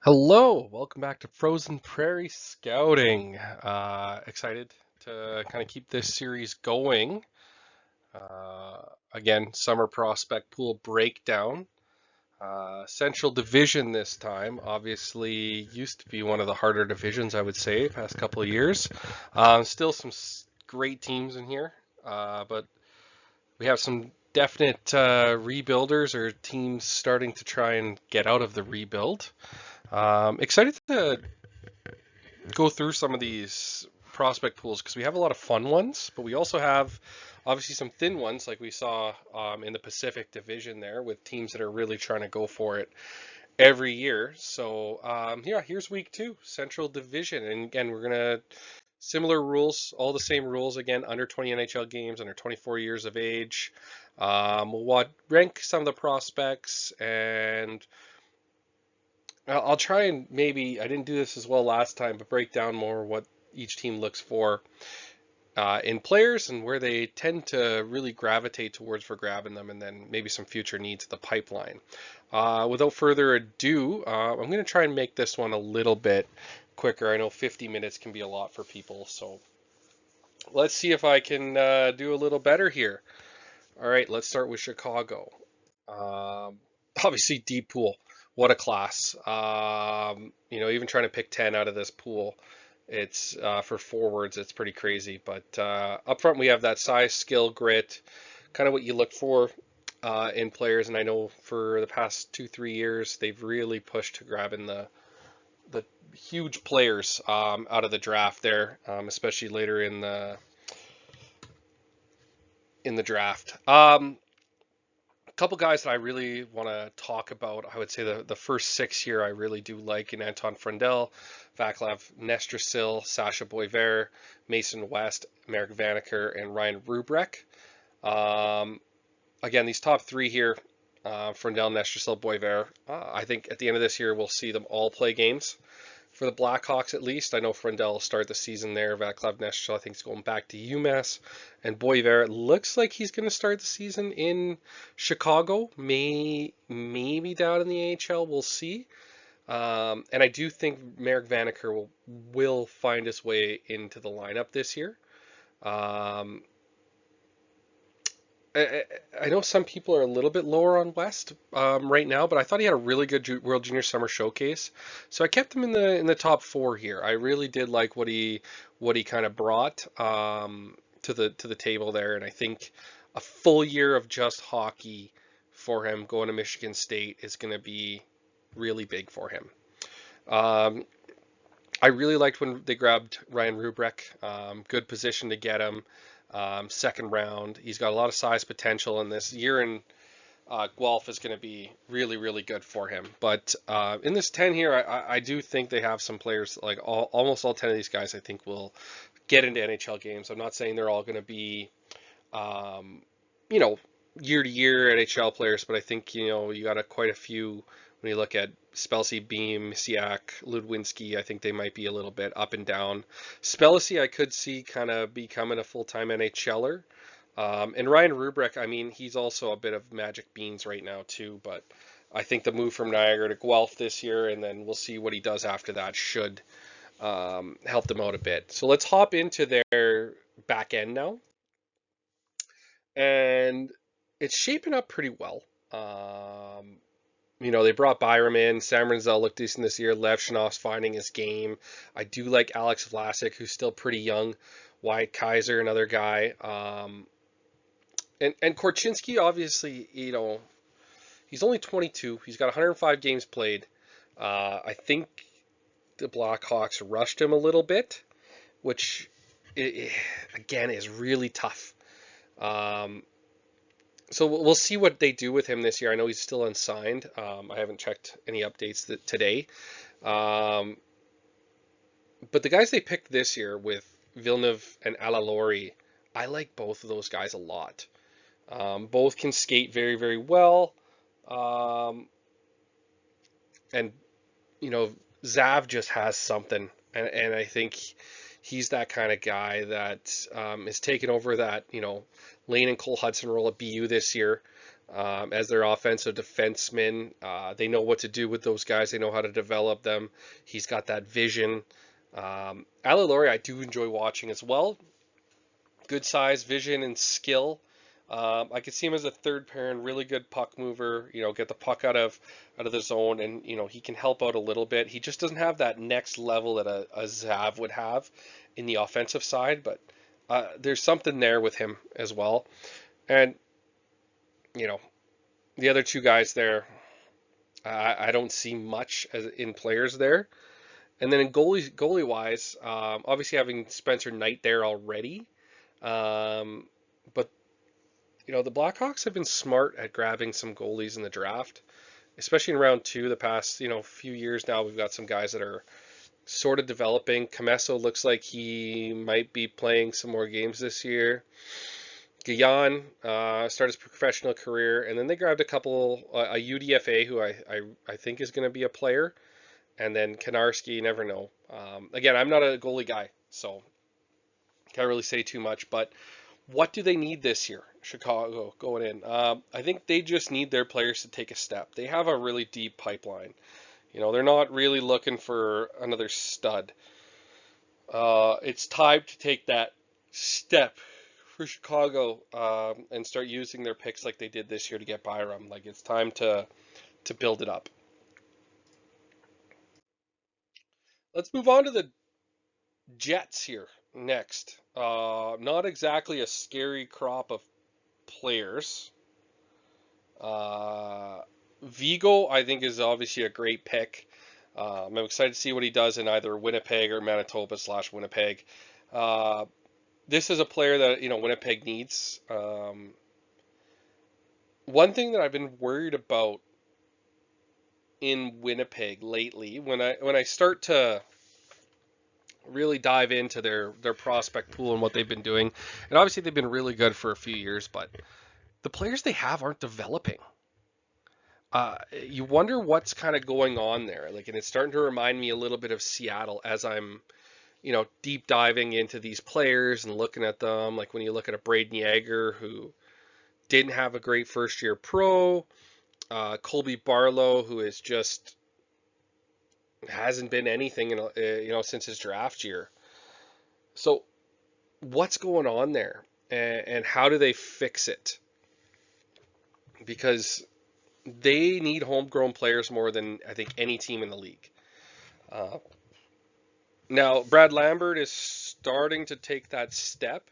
Hello, welcome back to Frozen Prairie Scouting. Excited to kind of keep this series going. Uh, Again, summer prospect pool breakdown. Central Division this time. Obviously, used to be one of the harder divisions, I would say, past couple of years. Still some great teams in here, but we have some definite rebuilders or teams starting to try and get out of the rebuild. Excited to go through some of these prospect pools because we have a lot of fun ones, but we also have obviously some thin ones like we saw in the Pacific Division there with teams that are really trying to go for it every year. So yeah, here's week two, Central Division, and again we're gonna similar rules, all the same rules again, under 20 NHL games, under 24 years of age. We'll rank some of the prospects and I'll try and maybe, I didn't do this as well last time, but break down more what each team looks for in players and where they tend to really gravitate towards for grabbing them, and then maybe some future needs of the pipeline. Without further ado, I'm going to try and make this one a little bit quicker. I know 50 minutes can be a lot for people, so let's see if I can do a little better here. All right, let's start with Chicago. Um, Obviously, deep pool. What a class. Even trying to pick 10 out of this pool, it's for forwards, it's pretty crazy. But up front, we have that size, skill, grit, kind of what you look for in players. And I know for the past 2, 3 years, they've really pushed to grabbing the huge players out of the draft there, especially later in the draft. Couple guys that I really want to talk about. I would say the first six here I really do like in Anton Frundell, Vaclav Nestrasil, Sasha Boisvert, Mason West, Merrick Vanacker, and Ryan Rubrek. Um, Again, these top three here, Frundell, Nestrasil, Boisvert. I think at the end of this year we'll see them all play games for the Blackhawks at least. I know Frundell will start the season there. Vaclav Nestrasil, I think, is going back to UMass. And Boisvert looks like he's going to start the season in Chicago. Maybe down in the AHL. We'll see. And I do think Merrick Vanacker will find his way into the lineup this year. Um, I know some people are a little bit lower on West right now, but I thought he had a really good World Junior Summer Showcase, so I kept him in the top four here. I really did like what he kind of brought to the table there, and I think a full year of just hockey for him going to Michigan State is going to be really big for him. Um, I really liked when they grabbed Ryan Rubrek. Good position to get him. Second round. He's got a lot of size potential, and this year in Guelph is going to be really, really good for him. But in this 10 here, I do think they have some players, like almost all 10 of these guys, I think will get into NHL games. I'm not saying they're all going to be, um, you know, year to year NHL players, but I think, you got quite a few when you look at Spelsy, Beam, Siak, Ludwinski. I think they might be a little bit up and down. Spelsy, I could see kind of becoming a full-time NHLer. And Ryan Rubrek, I mean, he's also a bit of magic beans right now too, but I think the move from Niagara to Guelph this year, and then we'll see what he does after that, should help them out a bit. So let's hop into their back end now, and it's shaping up pretty well. They brought Byram in. Sam Renzel looked decent this year. Lev Shanoff's finding his game. I do like Alex Vlasic, who's still pretty young. Wyatt Kaiser, another guy. And Korchinski, obviously, he's only 22. He's got 105 games played. I think the Blackhawks rushed him a little bit, which, again, is really tough. Um, so we'll see what they do with him this year. I know he's still unsigned. I haven't checked any updates today. Um, but the guys they picked this year with Villeneuve and Alalori, I like both of those guys a lot. Both can skate very, very well. Um, and, you know, Zav just has something. And I think he's that kind of guy that is taking over that, Lane and Cole Hudson role at BU this year. as their offensive defenseman. They know what to do with those guys. They know how to develop them. He's got that vision. Ala Laurie, I do enjoy watching as well. Good size, vision, and skill. I could see him as a third pair and really good puck mover. Get the puck out of the zone, and he can help out a little bit. He just doesn't have that next level that a Zav would have in the offensive side, but there's something there with him as well. And you know, the other two guys there, I don't see much in players there. And then in goalie wise, obviously having Spencer Knight there already, but the Blackhawks have been smart at grabbing some goalies in the draft, especially in round two. The past few years now, we've got some guys that are sort of developing. Comesso looks like he might be playing some more games this year. Guyan started his professional career, and then they grabbed a UDFA who I think is going to be a player, and then Kanarski. You never know. Again, I'm not a goalie guy, so can't really say too much. But what do they need this year, Chicago going in? I think they just need their players to take a step. They have a really deep pipeline. They're not really looking for another stud. It's time to take that step for Chicago and start using their picks like they did this year to get Byram. Like, it's time to build it up. Let's move on to the Jets here next. Not exactly a scary crop of players. Vigo, I think, is obviously a great pick. I'm excited to see what he does in either Winnipeg or Manitoba/Winnipeg. This is a player that Winnipeg needs. One thing that I've been worried about in Winnipeg lately, when I start to really dive into their prospect pool and what they've been doing, and obviously they've been really good for a few years, but the players they have aren't developing. You wonder what's kind of going on there. Like, and it's starting to remind me a little bit of Seattle as I'm deep diving into these players and looking at them. Like when you look at a Braden Yager who didn't have a great first year pro, Colby Barlow who is just hasn't been anything since his draft year. So what's going on there, and how do they fix it? Because they need homegrown players more than I think any team in the league. Now, Brad Lambert is starting to take that step,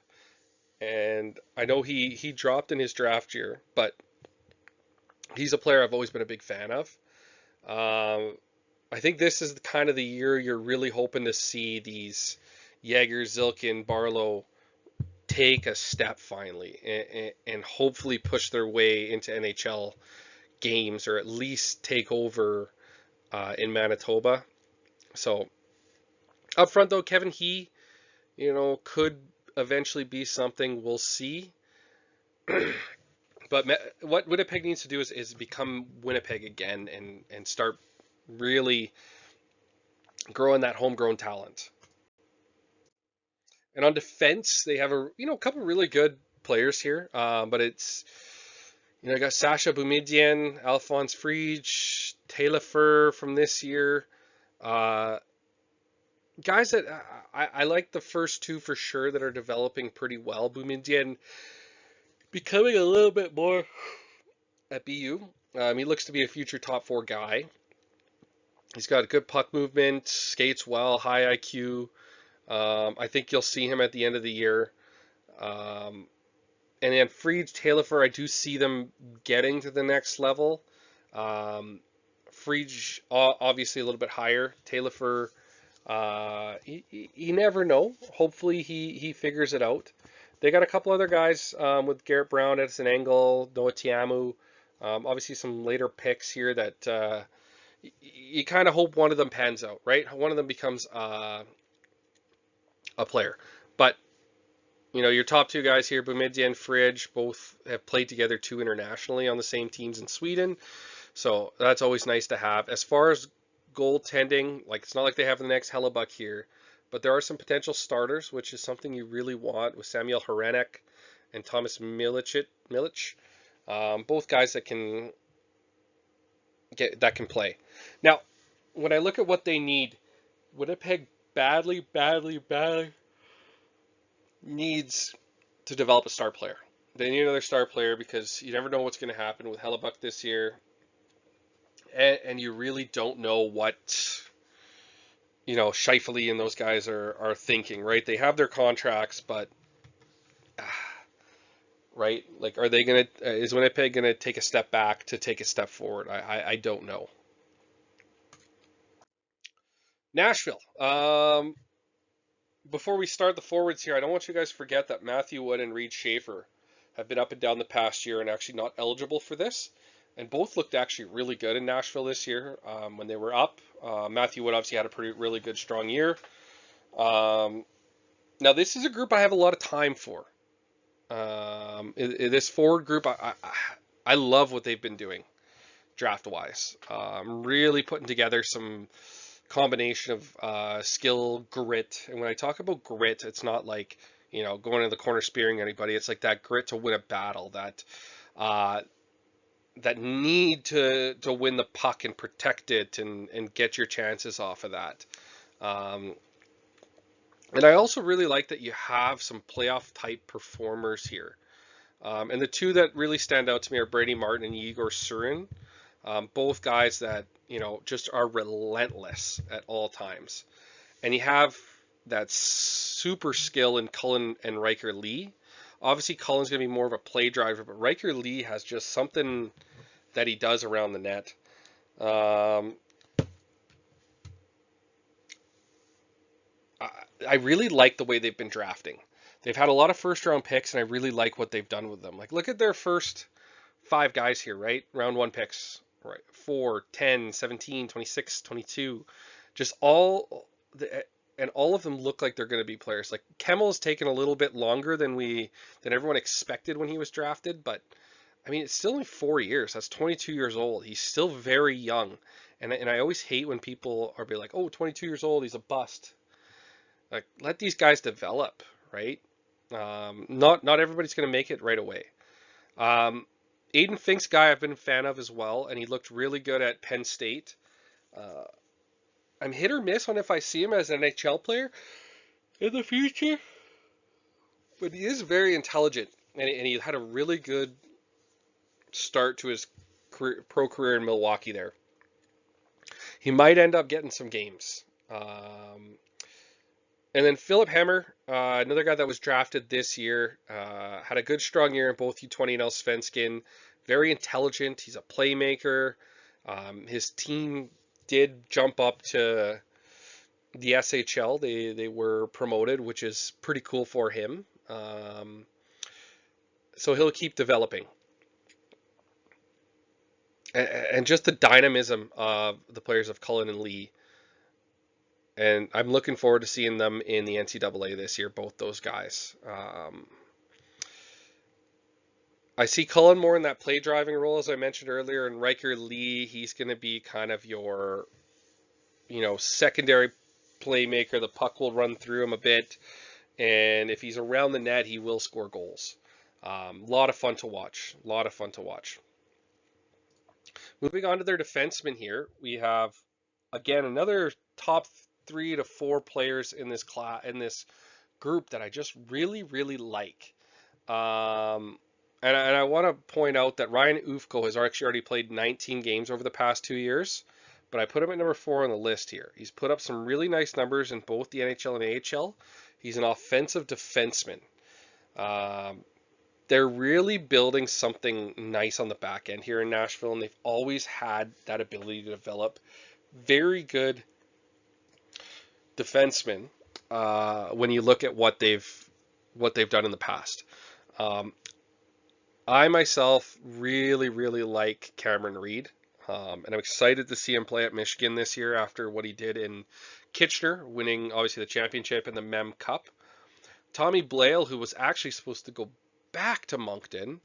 and I know he dropped in his draft year, but he's a player I've always been a big fan of. I think this is kind of the year you're really hoping to see these Yager, Zilkin, Barlow take a step finally, and hopefully push their way into NHL games, or at least take over in Manitoba. So up front though, Kevin He, could eventually be something. We'll see. But what Winnipeg needs to do is become Winnipeg again and start really growing that homegrown talent. And on defense, they have a couple really good players here, but it's I got Sasha Boumedienne, Alphonse Friedge, Taylor Fur from this year. Guys that I like the first two for sure that are developing pretty well. Boumedienne becoming a little bit more at BU. He looks to be a future top four guy. He's got good puck movement, skates well, high IQ. I think you'll see him at the end of the year. And then Friedge, Taylor, I do see them getting to the next level. Friedge, obviously a little bit higher. Taylor, you never know. Hopefully he figures it out. They got a couple other guys with Garrett Brown, Edison Engel, Noah Tiamu. Obviously some later picks here that you kind of hope one of them pans out, right? One of them becomes a player. But your top two guys here, Boumedienne and Friedge, both have played together too internationally on the same teams in Sweden. So that's always nice to have. As far as goaltending, it's not like they have the next Hellebuck here, but there are some potential starters, which is something you really want with Samuel Hrenak and Thomas Milic. Both guys that can play. Now, when I look at what they need, Winnipeg badly needs to develop a star player. They need another star player because you never know what's going to happen with Hellebuck this year, and you really don't know what Scheifele and those guys are thinking, right? They have their contracts, but right, like, are they gonna? Is Winnipeg gonna take a step back to take a step forward? I don't know. Nashville. Before we start the forwards here, I don't want you guys to forget that Matthew Wood and Reed Schaefer have been up and down the past year and actually not eligible for this. And both looked actually really good in Nashville this year when they were up. Matthew Wood obviously had a really good, strong year. Um, Now, this is a group I have a lot of time for. This forward group, I love what they've been doing draft-wise. Really putting together some combination of skill, grit. And when I talk about grit, it's not like, going to the corner spearing anybody. It's like that grit to win a battle, uh, that need to win the puck and protect it and get your chances off of that. Um, and I also really like that you have some playoff type performers here. And the two that really stand out to me are Brady Martin and Igor Surin. Both guys that, just are relentless at all times. And you have that super skill in Cullen and Riker Lee. Obviously, Cullen's going to be more of a play driver, but Riker Lee has just something that he does around the net. Um, I really like the way they've been drafting. They've had a lot of first round picks, and I really like what they've done with them. Like, look at their first 5 guys here, right? Round 1 picks, right? 4, 10, 17, 26, 22. Just and all of them look like they're going to be players. Like, Kemmel's taken a little bit longer than everyone expected when he was drafted, but I mean, it's still only 4 years. That's 22 years old. He's still very young. And I always hate when people are like, oh, 22 years old, he's a bust. Like, let these guys develop, right? Not everybody's going to make it right away. Um, Aiden Fink's guy I've been a fan of as well, and he looked really good at Penn State. Uh, I'm hit or miss on if I see him as an NHL player in the future, but he is very intelligent, and he had a really good start to his pro career in Milwaukee there. He might end up getting some games. And then Philip Hemmer, another guy that was drafted this year, had a good strong year in both U20 and Allsvenskan. Very intelligent. He's a playmaker. His team did jump up to the SHL. They were promoted, which is pretty cool for him. So he'll keep developing. And just the dynamism of the players of Cullen and Lee. And I'm looking forward to seeing them in the NCAA this year, both those guys. I see Cullen more in that play driving role, as I mentioned earlier, and Riker Lee, he's going to be kind of your, secondary playmaker. The puck will run through him a bit, and if he's around the net, he will score goals. A lot of fun to watch. A lot of fun to watch. Moving on to their defensemen here, we have, again, another top 3 to 4 players in this group that I just really, really like. And I want to point out that Ryan Ufko has actually already played 19 games over the past 2 years, but I put him at number 4 on the list here. He's put up some really nice numbers in both the NHL and AHL. He's an offensive defenseman. They're really building something nice on the back end here in Nashville, and they've always had that ability to develop very good defensemen when you look at what they've done in the past. I myself really, really like Cameron Reed, and I'm excited to see him play at Michigan this year after what he did in Kitchener, winning obviously the championship and the Mem Cup. Tommy Blale, who was actually supposed to go back to Moncton,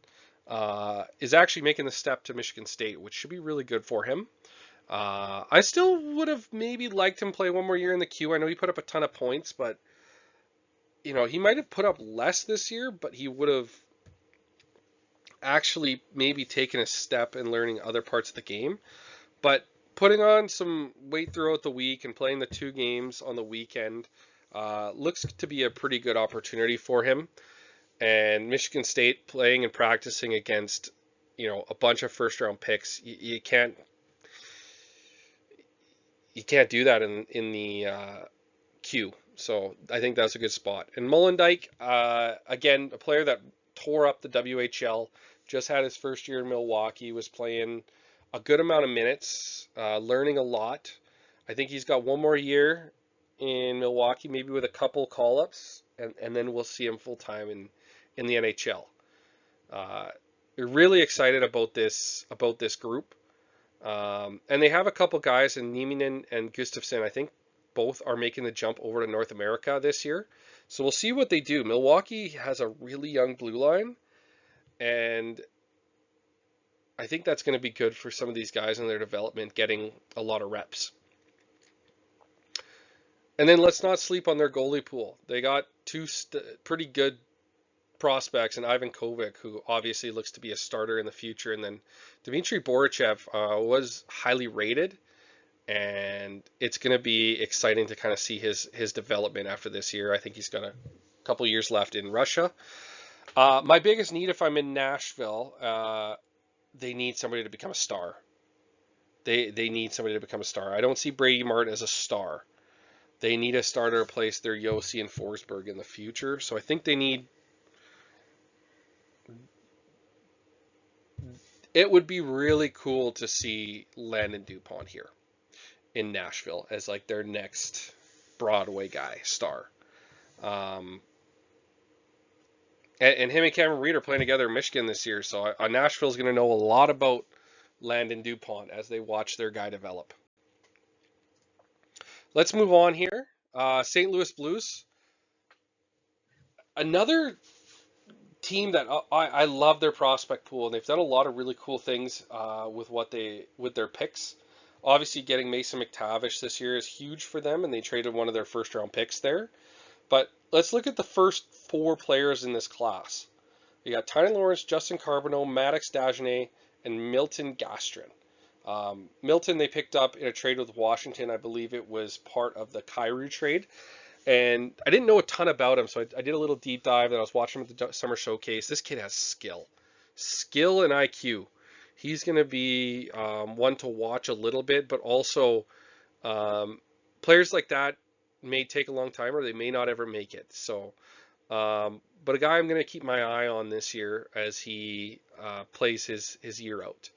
is actually making the step to Michigan State, which should be really good for him. I still would have maybe liked him play one more year in the queue. I know he put up a ton of points, but he might have put up less this year, but he would have actually maybe taking a step and learning other parts of the game. But putting on some weight throughout the week and playing the 2 games on the weekend looks to be a pretty good opportunity for him. And Michigan State playing and practicing against, a bunch of first round picks, you can't do that in the queue. So I think that's a good spot. And Molendyke, again, a player that tore up the WHL, just had his first year in Milwaukee, was playing a good amount of minutes, learning a lot. I think he's got one more year in Milwaukee, maybe with a couple call-ups, and then we'll see him full-time in the NHL. We're really excited about this group. And they have a couple guys in Nieminen and Gustafsson. I think both are making the jump over to North America this year. So we'll see what they do. Milwaukee has a really young blue line, and I think that's going to be good for some of these guys in their development, getting a lot of reps. And then let's not sleep on their goalie pool. They got two pretty good prospects, and Ivan Kovic, who obviously looks to be a starter in the future, and then Dmitry Borichev was highly rated, and it's going to be exciting to kind of see his development after this year. I think he's got a couple years left in Russia. My biggest need, if I'm in Nashville, they need somebody to become a star. They need somebody to become a star. I don't see Brady Martin as a star. They need a star to replace their Yossi and Forsberg in the future. So I think they need. It would be really cool to see Landon Dupont here in Nashville as like their next Broadway guy, star. And him and Cameron Reed are playing together in Michigan this year, so Nashville's going to know a lot about Landon Dupont as they watch their guy develop. Let's move on here. St. Louis Blues. Another team that I love their prospect pool, and they've done a lot of really cool things with their picks. Obviously, getting Mason McTavish this year is huge for them, and they traded one of their first round picks there. But let's look at the first 4 players in this class. You got Tynan Lawrence, Justin Carbonneau, Maddox Dagenet, and Milton Gastrin. Milton they picked up in a trade with Washington. I believe it was part of the Kyrou trade. And I didn't know a ton about him, so I did a little deep dive, and I was watching him at the Summer Showcase. This kid has skill and IQ. He's going to be one to watch a little bit, but also players like that may take a long time, or they may not ever make it. So, but a guy I'm going to keep my eye on this year as he plays his year out.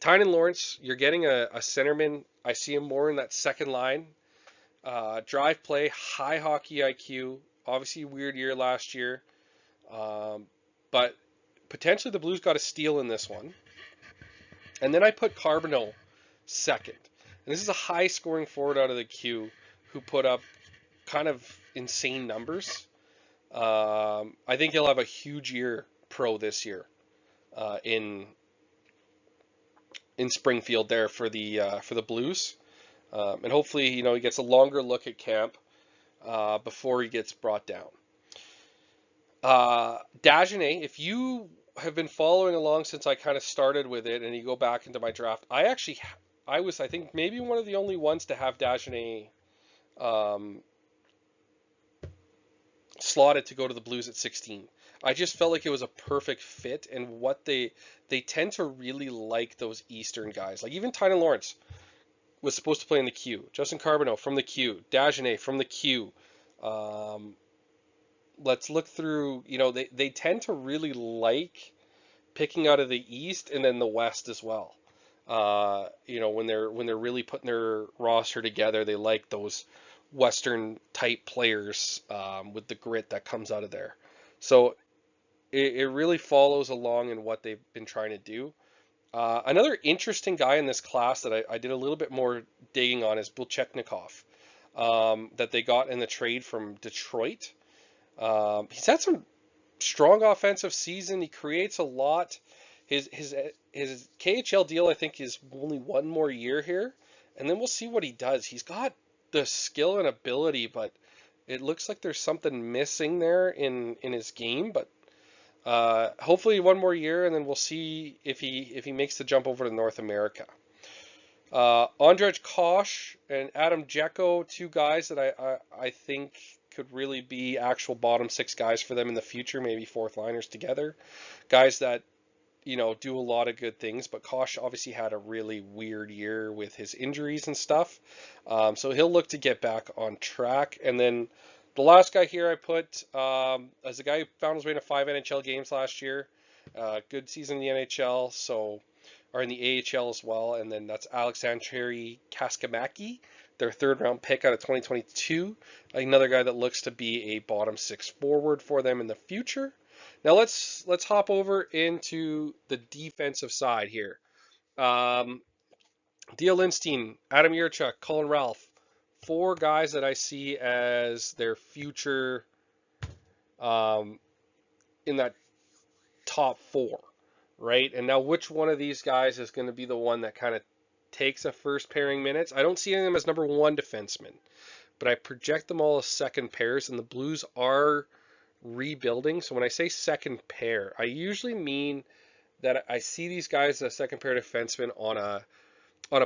Tynan Lawrence, you're getting a centerman. I see him more in that second line. Drive play, high hockey IQ, obviously weird year last year, but potentially the Blues got a steal in this one. And then I put Carbonneau second. And this is a high scoring forward out of the queue who put up kind of insane numbers. I think he'll have a huge year pro this year in Springfield there for the Blues. And hopefully, he gets a longer look at camp before he gets brought down. Dagenet, if you have been following along since I kind of started with it, and you go back into my draft, I think maybe one of the only ones to have Dagenet slotted to go to the Blues at 16. I just felt like it was a perfect fit, and what they tend to really like those Eastern guys, like even Tynan Lawrence was supposed to play in the queue. Justin Carbonneau from the queue. Dagenet from the queue. Let's look through, they tend to really like picking out of the East and then the West as well. When they're really putting their roster together, they like those Western type players with the grit that comes out of there. So it really follows along in what they've been trying to do. Another interesting guy in this class that I did a little bit more digging on is Bulcheknikov, that they got in the trade from Detroit. He's had some strong offensive season. He creates a lot. His KHL deal, I think, is only one more year here, and then we'll see what he does. He's got the skill and ability, but it looks like there's something missing there in his game. But Hopefully one more year, and then we'll see if he makes the jump over to North America. Andrej Kosh and Adam Jecko, two guys that I think could really be actual bottom six guys for them in the future, maybe fourth liners together. Guys that, do a lot of good things, but Kosh obviously had a really weird year with his injuries and stuff. So he'll look to get back on track. And then the last guy here I put as a guy who found his way to 5 NHL games last year. Good season in the NHL, or in the AHL as well. And then that's Alexandre Kaskamaki, their third round pick out of 2022. Another guy that looks to be a bottom six forward for them in the future. Now let's hop over into the defensive side here. Dia Lindstein, Adam Yurchuk, Colin Ralph, four guys that I see as their future in that top four, right? And now which one of these guys is going to be the one that kind of takes a first pairing minutes? I don't see them as number one defenseman, but I project them all as second pairs, and the Blues are rebuilding. So when I say second pair, I usually mean that I see these guys as second pair defensemen on a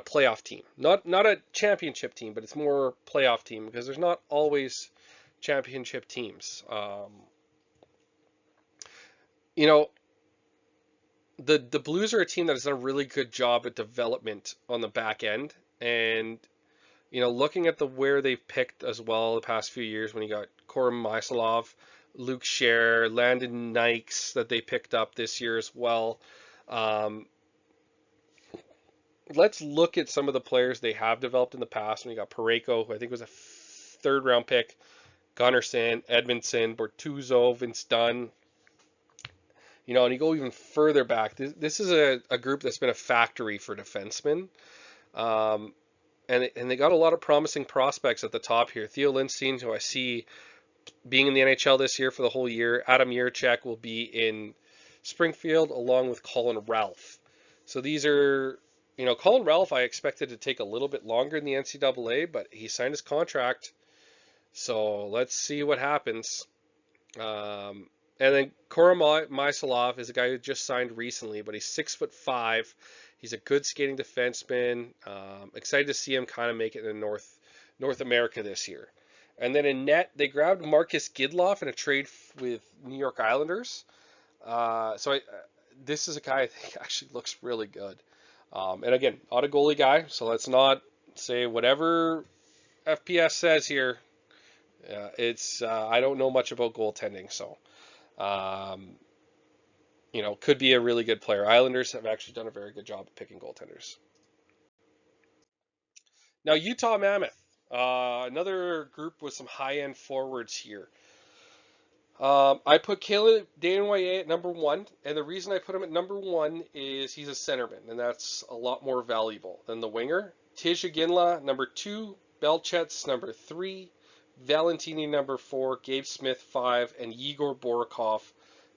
playoff team, not a championship team, but it's more playoff team because there's not always championship teams. The Blues are a team that has done a really good job at development on the back end, and looking at where they've picked as well the past few years, when you got Korim Mysalov, Luke Scher, Landon Nikes that they picked up this year as well. Let's look at some of the players they have developed in the past. When you got Parayko, who I think was a third round pick, Gunnarsson, Edmondson, Bortuzzo, Vince Dunn. And you go even further back. This is a group that's been a factory for defensemen. And they got a lot of promising prospects at the top here. Theo Lindstein, who I see being in the NHL this year for the whole year. Adam Yurchuk will be in Springfield along with Colin Ralph. So these are, Colin Ralph I expected to take a little bit longer in the NCAA, but he signed his contract. So let's see what happens. And then Korim Mysalov is a guy who just signed recently, but he's 6'5". He's a good skating defenseman. Excited to see him kind of make it in North America this year. And then in net, they grabbed Marcus Gidloff in a trade with New York Islanders. This is a guy I think actually looks really good. And again, not a goalie guy, so let's not say whatever FPS says here. I don't know much about goaltending, so could be a really good player. Islanders have actually done a very good job of picking goaltenders. Now, Utah Mammoth, another group with some high-end forwards here. I put Caleb Desnoyers at number one, and the reason I put him at number one is he's a centerman, and that's a lot more valuable than the winger. Tij Ginla, number two, Belchets, number three, Valentini, number four, Gabe Smith, 5, and Yegor Borikov,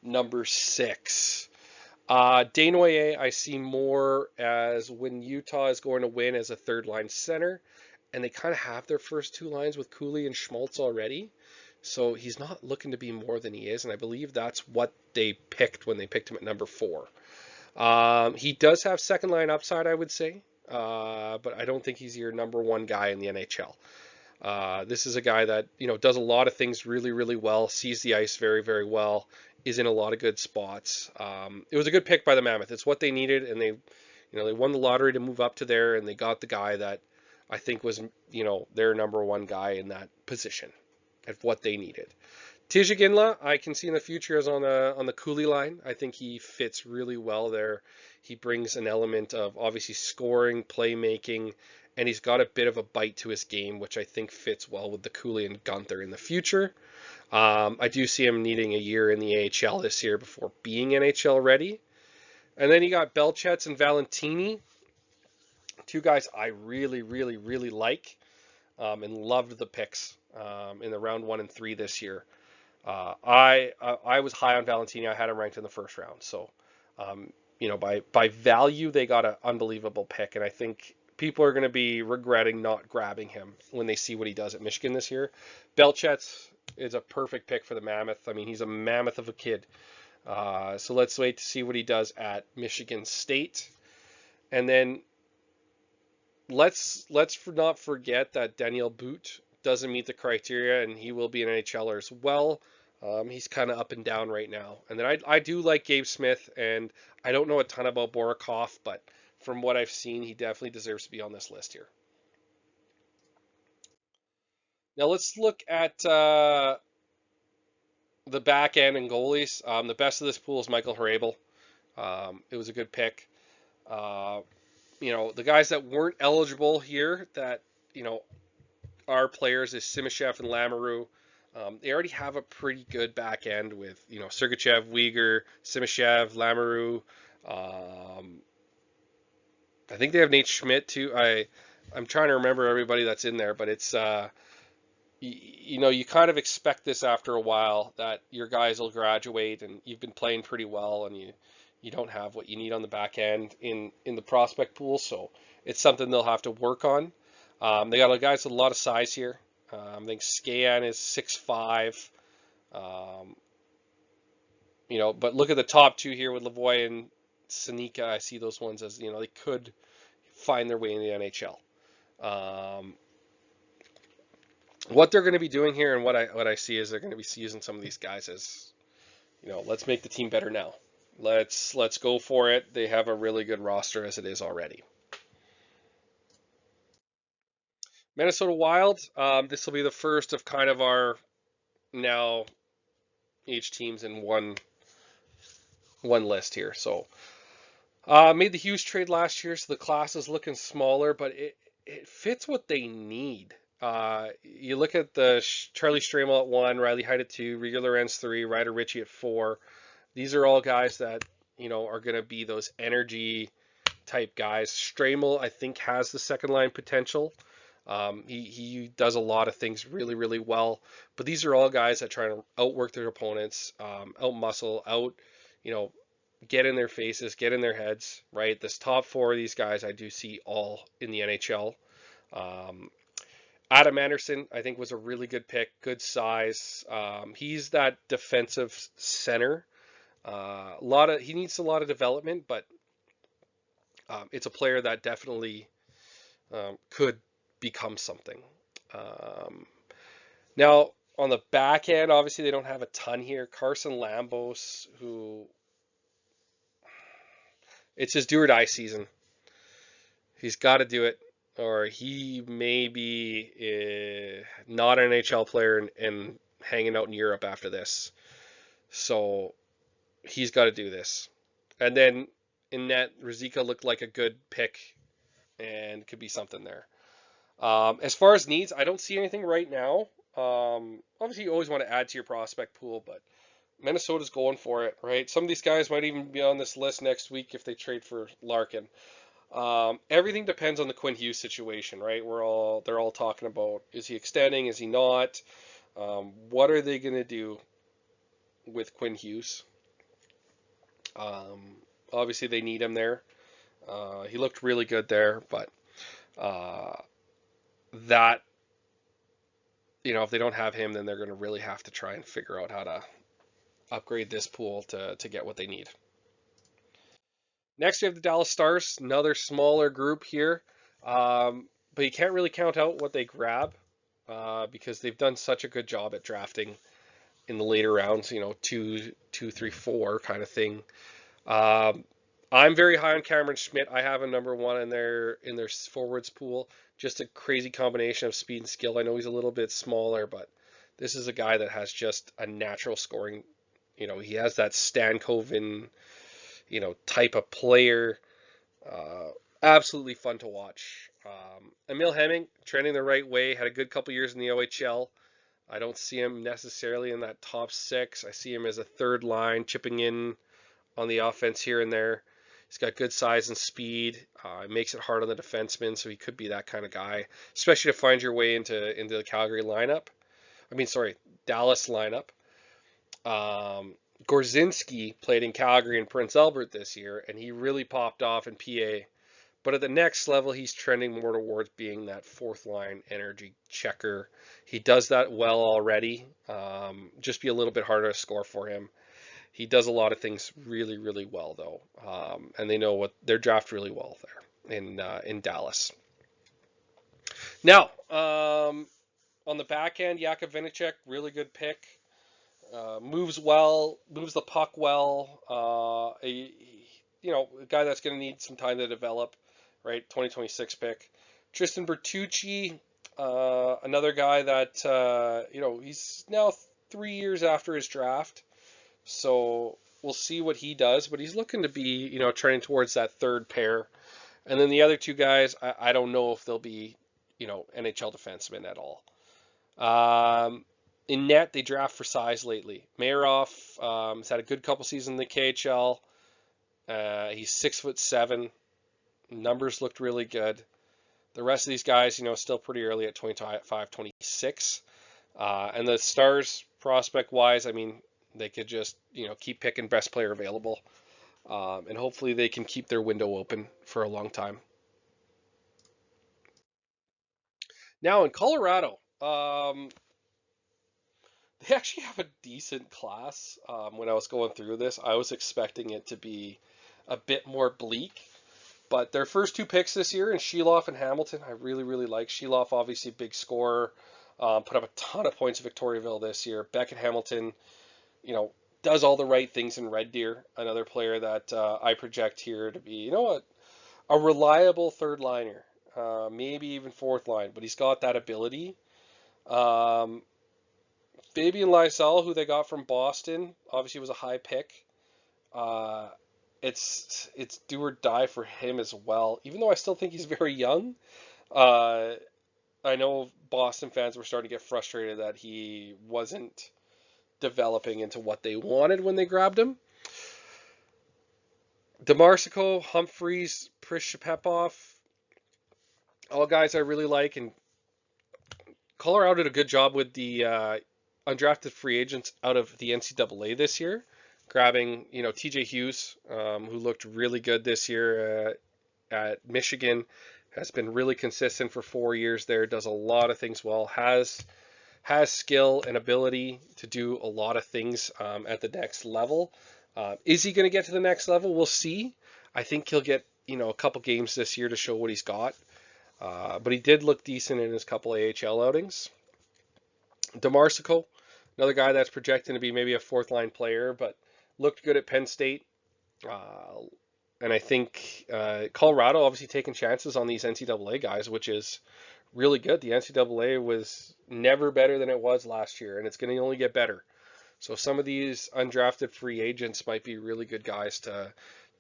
number 6. Desnoyers, I see more as when Utah is going to win as a third line center, and they kind of have their first two lines with Cooley and Schmaltz already. So he's not looking to be more than he is, and I believe that's what they picked when they picked him at number 4. He does have second line upside, I would say, but I don't think he's your number one guy in the NHL. This is a guy that, does a lot of things really, really well, sees the ice very, very well, is in a lot of good spots. It was a good pick by the Mammoth. It's what they needed, and they won the lottery to move up to there, and they got the guy that I think was, their number one guy in that position at what they needed. Tij Ginla, I can see in the future as on the Cooley line. I think he fits really well there. He brings an element of obviously scoring, playmaking, and he's got a bit of a bite to his game, which I think fits well with the Cooley and Gunther in the future. I do see him needing a year in the AHL this year before being NHL ready. And then you got Belchets and Valentini, two guys I really, really, really like and loved the picks in the round 1 and 3 this year. I was high on Valentini. I had him ranked in the first round. So, by value, they got an unbelievable pick, and I think people are going to be regretting not grabbing him when they see what he does at Michigan this year. Belchets is a perfect pick for the Mammoth. I mean, he's a mammoth of a kid. So let's wait to see what he does at Michigan State. And then let's not forget that Daniel Boot doesn't meet the criteria, and he will be an NHLer as well. He's kind of up and down right now. And then I do like Gabe Smith, and I don't know a ton about Borikov, but from what I've seen, he definitely deserves to be on this list here. Now let's look at the back end and goalies. The best of this pool is Michael Hrabel. It was a good pick. Uh, the guys that weren't eligible here that, are players is Simashev and Lamoureux. They already have a pretty good back end with, Sergachev, Uyghur, Simashev, Lamoureux. I think they have Nate Schmidt too. I'm trying to remember everybody that's in there, but it's you kind of expect this after a while that your guys will graduate and you've been playing pretty well and you don't have what you need on the back end in the prospect pool, so it's something they'll have to work on. They got a guys with a lot of size here. I think Scan is 6'5". But look at the top two here with Lavoie and Seneca. I see those ones as, they could find their way in the NHL. What they're going to be doing here and what I see is they're going to be using some of these guys as, let's make the team better now. Let's go for it. They have a really good roster as it is already. Minnesota Wild. This will be the first of kind of our now each teams in one list here. So made the Hughes trade last year, so the class is looking smaller, but it fits what they need. You look at the Charlie Stramel at 1, Riley Heidt at 2, Rieger Lorenz 3, Ryder Ritchie at 4. These are all guys that, are going to be those energy type guys. Stramel, I think, has the second line potential. He does a lot of things really, really well. But these are all guys that try to outwork their opponents, out-muscle, get in their faces, get in their heads, right? This top 4 of these guys I do see all in the NHL. Adam Anderson, I think, was a really good pick, good size. He's that defensive center. He needs a lot of development, but it's a player that definitely could become something. Now, on the back end, obviously they don't have a ton here. Carson Lambos, who it's his do or die season. He's got to do it, or he may be not an NHL player and hanging out in Europe after this. So he's got to do this. And then in net, Ruzicka looked like a good pick and could be something there. As far as needs, I don't see anything right now. Obviously, you always want to add to your prospect pool, but Minnesota's going for it, right? Some of these guys might even be on this list next week if they trade for Larkin. Everything depends on the Quinn Hughes situation, right? They're all talking about, is he extending? Is he not? What are they going to do with Quinn Hughes? Obviously, they need him there. He looked really good there, but that, if they don't have him, then they're going to really have to try and figure out how to upgrade this pool to get what they need. Next, we have the Dallas Stars, another smaller group here, but you can't really count out what they grab because they've done such a good job at drafting in the later rounds, 2, 3, 4 kind of thing. I'm very high on Cameron Schmidt. I have a number 1 in their forwards pool. Just a crazy combination of speed and skill. I know he's a little bit smaller, but this is a guy that has just a natural scoring. He has that Stankoven, type of player. Absolutely fun to watch. Emil Hemming, trending the right way, had a good couple years in the OHL. I don't see him necessarily in that top 6. I see him as a third line, chipping in on the offense here and there. He's got good size and speed. Makes it hard on the defenseman, so he could be that kind of guy, especially to find your way into the Calgary lineup. Dallas lineup. Gorzinski played in Calgary and Prince Albert this year, and he really popped off in PA. But at the next level, he's trending more towards being that fourth line energy checker. He does that well already. Just be a little bit harder to score for him. He does a lot of things really, really well, though, and they know what their draft really well there in Dallas. Now, on the back end, Jakub Vinicek, really good pick. Moves well, moves the puck well. A guy that's going to need some time to develop, right? 2026 pick. Tristan Bertucci, another guy that he's now 3 years after his draft, so we'll see what he does. But he's looking to be, trending towards that third pair. And then the other two guys, I don't know if they'll be, NHL defensemen at all. In net, they draft for size lately. Mayerov has had a good couple seasons in the KHL. He's 6'7". Numbers looked really good. The rest of these guys, still pretty early at 25, 26. And the Stars, prospect-wise, I mean, they could just, keep picking best player available. And hopefully they can keep their window open for a long time. Now in Colorado, they actually have a decent class. When I was going through this, I was expecting it to be a bit more bleak. But their first two picks this year in Sheloff and Hamilton, I really, really like. Sheloff, obviously big scorer, put up a ton of points at Victoriaville this year. Beckett Hamilton, does all the right things in Red Deer. Another player that I project here to be, a reliable third liner, maybe even fourth line. But he's got that ability. Fabian Lysell, who they got from Boston, obviously was a high pick. It's do or die for him as well. Even though I still think he's very young, I know Boston fans were starting to get frustrated that he wasn't developing into what they wanted when they grabbed him. Demarsico, Humphreys, Prishapepov, all guys I really like, and Colorado did a good job with the undrafted free agents out of the NCAA this year, grabbing, TJ Hughes, who looked really good this year at Michigan, has been really consistent for 4 years there, does a lot of things well, has skill and ability to do a lot of things at the next level. Is he going to get to the next level? We'll see. I think he'll get, a couple games this year to show what he's got. But he did look decent in his couple AHL outings. Demarsico, another guy that's projected to be maybe a fourth line player, but looked good at Penn State. And I think Colorado obviously taking chances on these NCAA guys, which is really good. The NCAA was never better than it was last year, and it's going to only get better. So some of these undrafted free agents might be really good guys to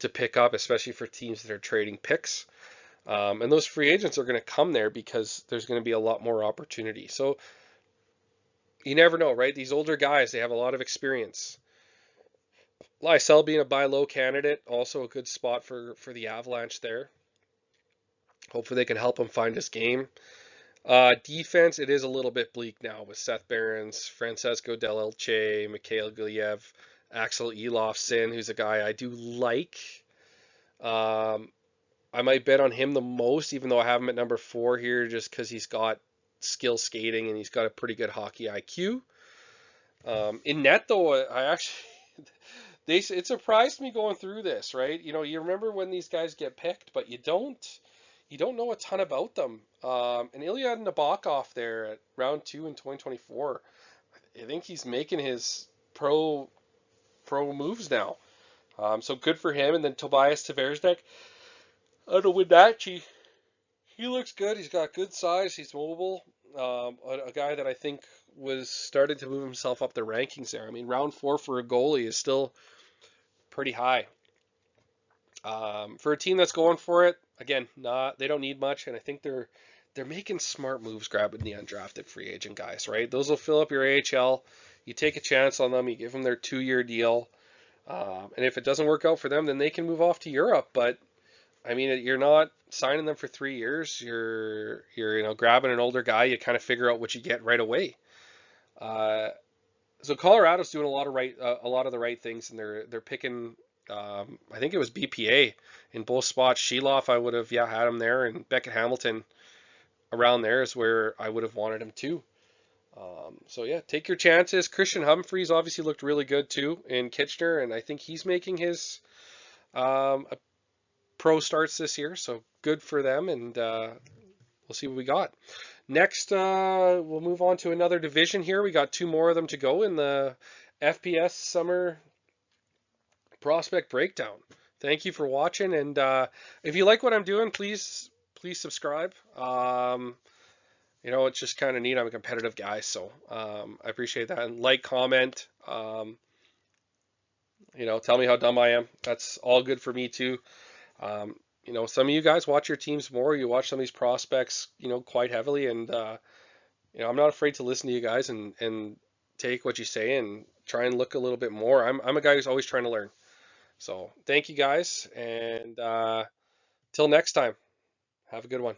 pick up, especially for teams that are trading picks. And those free agents are going to come there because there's going to be a lot more opportunity. So you never know, right? These older guys, they have a lot of experience. Lysell being a buy low candidate, also a good spot for the Avalanche there. Hopefully they can help him find his game. Defense, it is a little bit bleak now with Seth Behrens, Francesco Del Elche, Mikhail Giliev, Axel Elofsson, who's a guy I do like. I might bet on him the most, even though I have him at number 4 here, just because he's got skill skating and he's got a pretty good hockey IQ. In net, though, it surprised me going through this, right? You remember when these guys get picked, but you don't know a ton about them. And Ilya Nabokov there at round 2 in 2024, I think he's making his pro moves now. So good for him. And then Tobias Tversdek out of Wenatchee, he looks good. He's got good size. He's mobile. A guy that I think was starting to move himself up the rankings there. I mean, round 4 for a goalie is still pretty high. For a team that's going for it, again, they don't need much, and I think they're making smart moves grabbing the undrafted free agent guys, right? Those will fill up your AHL. You take a chance on them. You give them their 2-year deal, and if it doesn't work out for them, then they can move off to Europe. But I mean, you're not signing them for 3 years. You're grabbing an older guy. You kind of figure out what you get right away. So Colorado's doing a lot of the right things, and they're picking. I think it was BPA in both spots. Sheloff, I would have had him there, and Beckett Hamilton around there is where I would have wanted him too. So yeah, take your chances. Christian Humphreys obviously looked really good too in Kitchener, and I think he's making his pro starts this year. So good for them, and we'll see what we got. Next, we'll move on to another division here. We got two more of them to go in the FPS Summer Prospect Breakdown. Thank you for watching, and if you like what I'm doing, please subscribe. It's just kind of neat. I'm a competitive guy, so I appreciate that. And like, comment, tell me how dumb I am. That's all good for me too. Some of you guys watch your teams more. You watch some of these prospects, quite heavily, and I'm not afraid to listen to you guys and take what you say and try and look a little bit more. I'm a guy who's always trying to learn. So thank you guys, and till next time, have a good one.